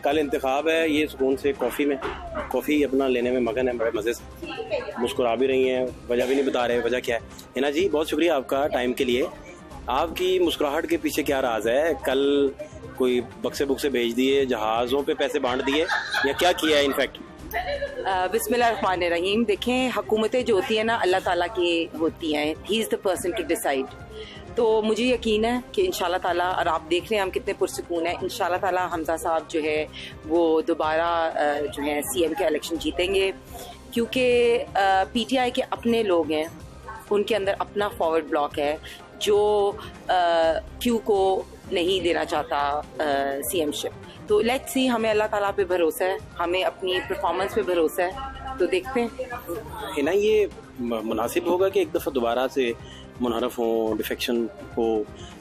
کل انتخاب ہے, یہ سکون سے کافی اپنا لینے میں مگن ہے, بڑے مزے سے مسکرا بھی رہی ہیں, وجہ بھی نہیں بتا رہے وجہ کیا ہے. ہینا جی بہت شکریہ آپ کا ٹائم کے لیے. آپ کی مسکراہٹ کے پیچھے کیا راز ہے؟ کل کوئی بکسے بکسے بھیج دیے, جہازوں پہ پیسے بانٹ دیے, یا کیا کیا ہے انفیکٹ؟ بسم اللہ الرحمن الرحیم. دیکھیں, حکومتیں جو ہوتی ہیں نا اللہ تعالیٰ کی ہوتی ہیں. ہی از دا پرسن ٹو ڈیسائڈ. تو مجھے یقین ہے کہ انشاءاللہ تعالیٰ, اور آپ دیکھ رہے ہیں ہم کتنے پرسکون ہیں, انشاءاللہ تعالیٰ حمزہ صاحب جو ہے وہ دوبارہ جو ہے سی ایم کے الیکشن جیتیں گے, کیونکہ پی ٹی آئی کے اپنے لوگ ہیں, ان کے اندر اپنا فارورڈ بلاک ہے جو کیو کو نہیں دینا چاہتا سی ایم شپ. تو لیٹس سی, ہمیں اللہ تعالیٰ پہ بھروسہ ہے, ہمیں اپنی پرفارمنس پہ بھروسہ ہے, تو دیکھتے ہیں. نا یہ مناسب ہوگا کہ ایک دفعہ دوبارہ سے منحرف ہوں, ڈیفیکشن ہو,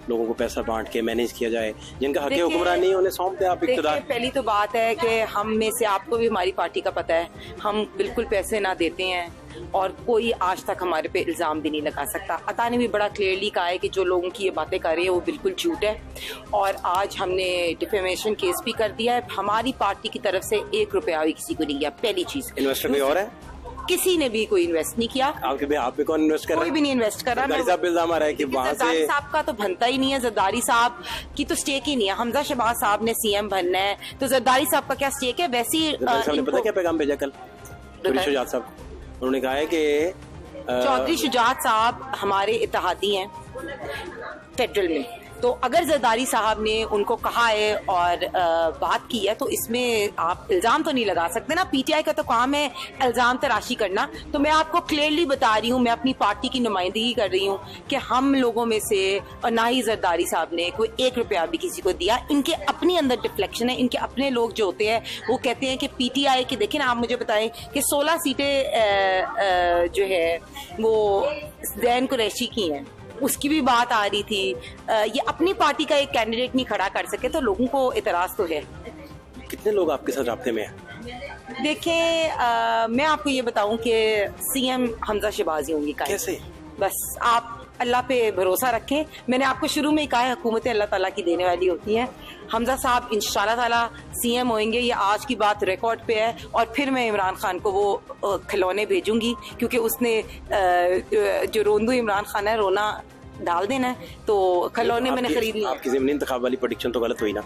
لوگوں کو پیسہ بانٹ کے مینیج کیا جائے, جن کا حق حکمران نہیں انہیں سونپ دیں آپ اقتدار. پہلی تو بات ہے کہ ہم میں سے, آپ کو بھی ہماری پارٹی کا پتہ ہے, ہم بالکل پیسے نہ دیتے ہیں, اور کوئی آج تک ہمارے پہ الزام بھی نہیں لگا سکتا. عطا نے بھی بڑا کلیئرلی کہا ہے کہ جو لوگوں کی یہ باتیں کر رہے ہیں وہ بالکل جھوٹ ہے, اور آج ہم نے ڈیفیمیشن کیس بھی کر دیا ہے. ہماری پارٹی کی طرف سے 1 روپیہ بھی کسی کو نہیں گیا. پہلی چیز. انویسٹر کوئی اور ہے؟ کسی نے بھی کوئی انویسٹ نہیں کیا. آپ پہ کون انویسٹ کر رہا ہے؟ کوئی بھی نہیں انویسٹ کر رہا. زرداری صاحب پہ الزام آ رہا ہے کہ وہاں سے زرداری صاحب کا تو بنتا ہی نہیں ہے, زرداری صاحب کی تو سٹیک ہی نہیں ہے. حمزہ شہباز صاحب نے سی ایم بننا ہے, تو زرداری صاحب کا کیا سٹیک ہے؟ ویسی زرداری صاحب نے پتہ کیا پیغام بھیجا کل چودھری شجاعت صاحب کو؟ انہوں نے کہا ہے کہ چودھری شجاعت صاحب ہمارے اتحادی ہیں فیڈرل میں, تو اگر زرداری صاحب نے ان کو کہا ہے اور بات کی ہے, تو اس میں آپ الزام تو نہیں لگا سکتے نا. پی ٹی آئی کا تو کام ہے الزام تراشی کرنا. تو میں آپ کو کلیئرلی بتا رہی ہوں, میں اپنی پارٹی کی نمائندگی کر رہی ہوں کہ ہم لوگوں میں سے, اور نہ ہی زرداری صاحب نے کوئی 1 روپیہ بھی کسی کو دیا. ان کے اپنی اندر ڈفلیکشن ہے. ان کے اپنے لوگ جو ہوتے ہیں وہ کہتے ہیں کہ پی ٹی آئی کے, دیکھیں نا آپ مجھے بتائیں کہ 16 سیٹیں جو ہے وہ زین قریشی کی ہیں, اس کی بھی بات آ رہی تھی. یہ اپنی پارٹی کا ایک کینڈیڈیٹ نہیں کھڑا کر سکے, تو لوگوں کو اعتراض تو ہے. کتنے لوگ آپ کے ساتھ رابطے میں ہیں؟ دیکھیں, میں آپ کو یہ بتاؤں کہ سی ایم حمزہ شہباز ہی ہوں گی. کیسے؟ بس آپ اللہ پہ بھروسہ رکھیں. میں نے آپ کو شروع میں ہی کہا ہے حکومتیں اللہ تعالیٰ کی دینے والی ہوتی ہیں. حمزہ صاحب انشاءاللہ تعالیٰ سی ایم ہوئیں گے, یہ آج کی بات ریکارڈ پہ ہے. اور پھر میں عمران خان کو وہ کھلونے بھیجوں گی, کیونکہ اس نے جو روندو عمران خان ہے رونا ڈال دینا ہے, تو کھلونے میں نے خرید لیے. آپ کی ضمنی انتخاب والی پریڈکشن تو غلط ہوئی نا.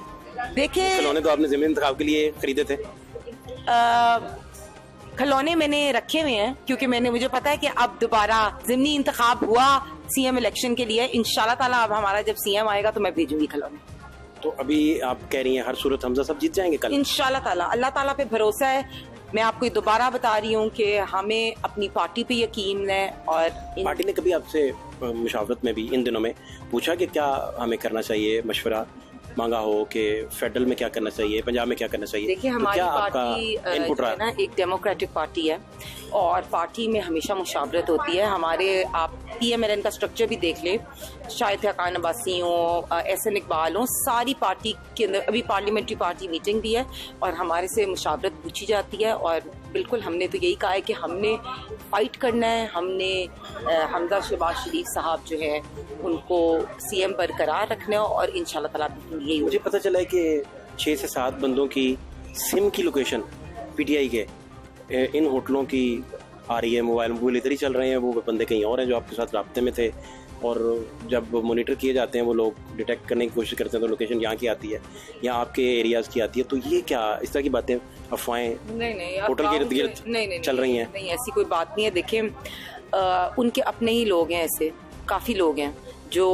دیکھیں, کھلونے تو آپ نے ضمنی انتخاب کے لیے خریدے تھے. کھلونے میں نے رکھے ہوئے ہیں, کیونکہ مجھے پتا ہے کہ اب دوبارہ ضمنی انتخاب ہوا سی ایم الیکشن کے لیے. انشاءاللہ تعالیٰ اب ہمارا جب سی ایم آئے گا تو میں بھیجوں گی کھلونے. تو ابھی آپ کہہ رہی ہیں ہر صورت حمزہ صاحب جیت جائیں گے کل انشاءاللہ تعالیٰ. اللہ تعالیٰ پہ بھروسہ ہے. میں آپ کو دوبارہ بتا رہی ہوں کہ ہمیں اپنی پارٹی پہ یقین ہے. اور پارٹی نے کبھی آپ سے مشاورت میں بھی ان دنوں میں پوچھا کہ کیا ہمیں کرنا چاہیے, مشورہ مانگا ہو کہ فیڈرل میں کیا کرنا چاہیے, پنجاب میں کیا کرنا چاہیے؟ دیکھیے, ہماری پارٹی نا ایک ڈیموکریٹک پارٹی ہے, اور پارٹی میں ہمیشہ مشاورت ہوتی ہے. ہمارے آپ پی ایم ایل این کا اسٹرکچر بھی دیکھ لیں, شاہد حقان عباسی ہوں, ایس این اقبال ہوں, ساری پارٹی کے اندر ابھی پارلیمنٹری پارٹی میٹنگ بھی ہے, اور ہمارے سے مشاورت پوچھی جاتی ہے. اور بالکل ہم نے تو یہی کہا ہے کہ ہم نے فائٹ کرنا ہے. ہم نے حمزہ شہباز شریف صاحب جو ہے ان کو سی ایم برقرار رکھنا ہے, اور انشاءاللہ تعالیٰ یہی. مجھے پتہ چلا ہے کہ 6 سے 7 بندوں کی سم کی لوکیشن پی ٹی آئی کے ان ہوٹلوں کی آ رہی ہے. موبائل ادھر ہی چل رہے ہیں, وہ بندے کہیں اور ہیں جو آپ کے ساتھ رابطے میں تھے, اور جب مانیٹر کیے جاتے ہیں وہ لوگ ڈیٹیکٹ کرنے کی کوشش کرتے ہیں تو لوکیشن یہاں کی آتی ہے یا آپ کے ایریاز کی آتی ہے. تو یہ کیا اس طرح کی باتیں, افواہیں ہوٹل کے ارد گرد چل رہی ہیں؟ نہیں, ایسی کوئی بات نہیں ہے. دیکھیں, ان کے اپنے ہی لوگ ہیں, ایسے کافی لوگ ہیں جو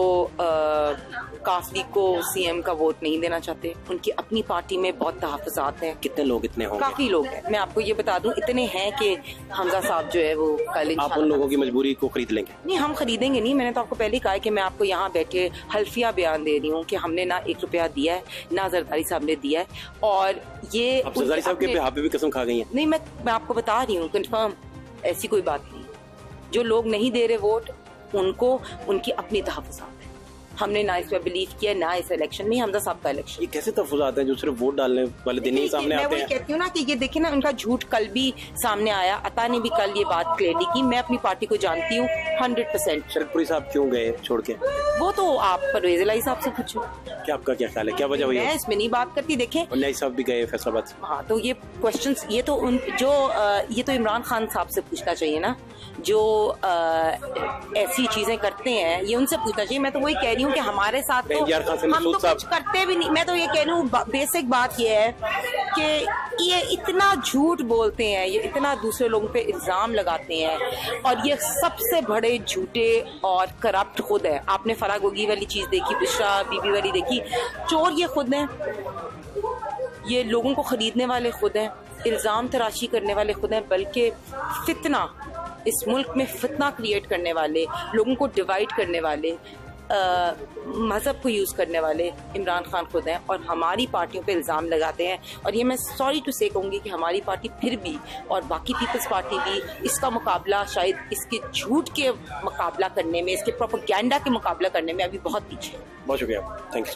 کافی کو سی ایم کا ووٹ نہیں دینا چاہتے. ان کی اپنی پارٹی میں بہت تحفظات ہیں. کتنے لوگ اتنے ہوں گے؟ کافی لوگ ہیں. میں آپ کو یہ بتا دوں اتنے ہیں کہ حمزہ صاحب جو ہے وہ کل آپ ان لوگوں کی مجبوری کو خرید لیں گے؟ نہیں, ہم خریدیں گے نہیں. میں نے تو آپ کو پہلے ہی کہا ہے کہ میں آپ کو یہاں بیٹھے حلفیہ بیان دے رہی ہوں کہ ہم نے نہ 1 روپیہ دیا ہے, نہ زرداری صاحب نے دیا ہے. اور یہ زرداری صاحب کے ہاتھ پہ بھی قسم کھا گئی ہیں؟ نہیں, میں آپ کو بتا رہی ہوں کنفرم, ایسی کوئی بات نہیں. جو لوگ نہیں دے رہے ووٹ, ان کو ان کی اپنی تحفظات ہیں. ہم نے نہ اس پہ بلیو کیا، نہ اس الیکشن میں حمزہ صاحب کا الیکشن. یہ کیسے تحفظات ہیں جو صرف ووٹ ڈالنے والے دن ہی سامنے میں آتے وہی ہیں؟ کہتی ہوں نا کہ یہ دیکھیں نا، ان کا جھوٹ کل بھی سامنے آیا. عطا نے بھی کل یہ بات کلیئرلی کی. میں اپنی پارٹی کو جانتی ہوں 100%. شرد پوری صاحب کیوں گئے چھوڑ کے؟ وہ تو آپ پرویز الہی صاحب سے پوچھو. کیا آپ کا کیا خیال ہے، کیا وجہ ہوئی؟ میں اس میں نہیں بات کرتی. دیکھیں اور نئی صاحب بھی گئے فیصل آباد سے. ہاں، تو یہ کوشچنس یہ تو عمران خان صاحب سے پوچھنا چاہیے نا، جو ایسی چیزیں کرتے ہیں یہ ان سے پوچھنا چاہیے. میں تو وہی کہہ رہی ہوں کہ ہمارے ساتھ تو ہم تو کچھ کرتے بھی نہیں. میں تو یہ کہہ رہی ہوں بیسک بات یہ ہے کہ یہ اتنا جھوٹ بولتے ہیں، یہ اتنا دوسرے لوگوں پہ الزام لگاتے ہیں، اور یہ سب سے بڑے جھوٹے اور کرپٹ خود ہے. آپ نے فرح گوگی والی چیز دیکھی، بشرا بی بی والی دیکھی. چور یہ خود ہیں، یہ لوگوں کو خریدنے والے خود ہیں، الزام تراشی کرنے والے خود ہیں، بلکہ فتنہ اس ملک میں فتنہ کریٹ کرنے والے، لوگوں کو ڈیوائیڈ کرنے والے، مذہب کو یوز کرنے والے عمران خان خود ہیں، اور ہماری پارٹیوں پہ الزام لگاتے ہیں. اور یہ میں سوری ٹو سے کہوں گی کہ ہماری پارٹی پھر بھی، اور باقی پیپلز پارٹی بھی، اس کا مقابلہ شاید اس کے جھوٹ کے مقابلہ کرنے میں، اس کے پروپیگنڈا کے مقابلہ کرنے میں ابھی بہت پیچھے ہے. بہت شکریہ، تھینک یو.